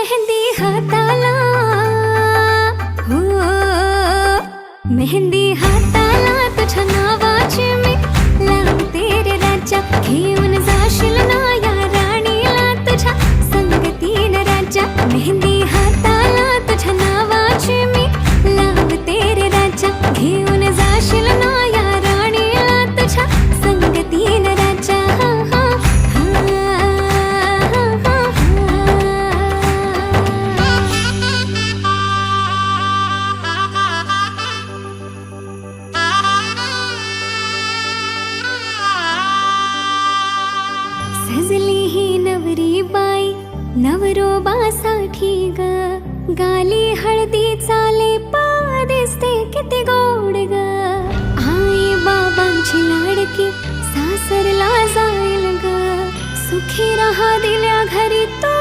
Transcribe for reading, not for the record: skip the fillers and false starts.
मेहंदी हाताला, हो मेहंदी हाताला तुझ्या नावाची मी लावते रे राजा. घेऊन जाशील ना या राणीला तुझ्या संगतीनं राजा. मेहंदी हाताला तुझ्या नावाची मी लावते रे राजा. घेऊन जाशील ना या राणीला तुझ्या संगतीनं राजा. सजली ही नवरी बाई नवरोबासाठी ग. गाली हळदी चाले पा दिसते किती गोड ग. आई बाबांची लाडकी सासरला जाईल ग. सुखी राहा दिल्या घरी तो